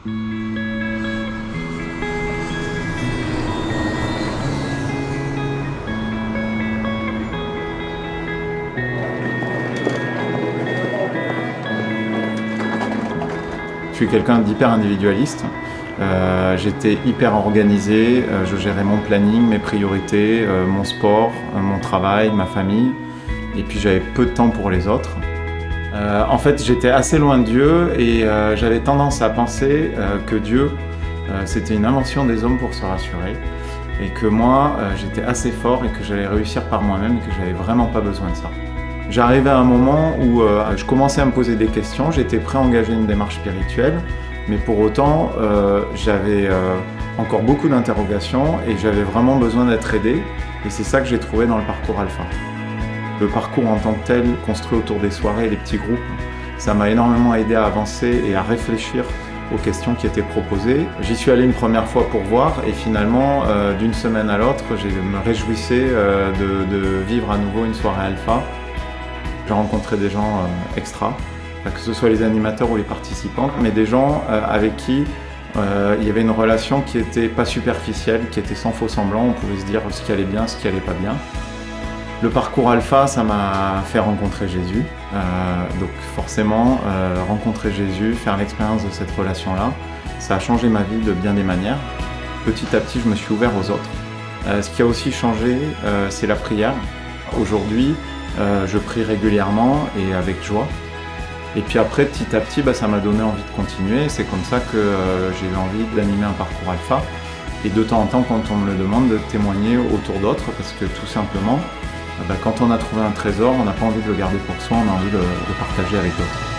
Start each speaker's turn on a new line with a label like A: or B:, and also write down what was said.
A: Je suis quelqu'un d'hyper individualiste. J'étais hyper organisé, je gérais mon planning, mes priorités, mon sport, mon travail, ma famille. Et puis j'avais peu de temps pour les autres. En fait, j'étais assez loin de Dieu et j'avais tendance à penser que Dieu, c'était une invention des hommes pour se rassurer. Et que moi, j'étais assez fort et que j'allais réussir par moi-même et que j'avais vraiment pas besoin de ça. J'arrivais à un moment où je commençais à me poser des questions, j'étais prêt à engager une démarche spirituelle, mais pour autant, j'avais encore beaucoup d'interrogations et j'avais vraiment besoin d'être aidé. Et c'est ça que j'ai trouvé dans le parcours Alpha. Le parcours en tant que tel, construit autour des soirées et des petits groupes, ça m'a énormément aidé à avancer et à réfléchir aux questions qui étaient proposées. J'y suis allé une première fois pour voir et finalement, d'une semaine à l'autre, je me réjouissais de vivre à nouveau une soirée Alpha. J'ai rencontré des gens extra, que ce soit les animateurs ou les participantes, mais des gens avec qui il y avait une relation qui n'était pas superficielle, qui était sans faux semblant, on pouvait se dire ce qui allait bien, ce qui allait pas bien. Le parcours Alpha, ça m'a fait rencontrer Jésus, donc forcément rencontrer Jésus, faire l'expérience de cette relation-là, ça a changé ma vie de bien des manières. Petit à petit, je me suis ouvert aux autres. Ce qui a aussi changé, c'est la prière. Aujourd'hui, je prie régulièrement et avec joie. Et puis après, petit à petit, ça m'a donné envie de continuer. C'est comme ça que j'ai eu envie d'animer un parcours Alpha. Et de temps en temps, quand on me le demande, de témoigner autour d'autres. Parce que tout simplement, quand on a trouvé un trésor, on n'a pas envie de le garder pour soi, on a envie de le partager avec d'autres.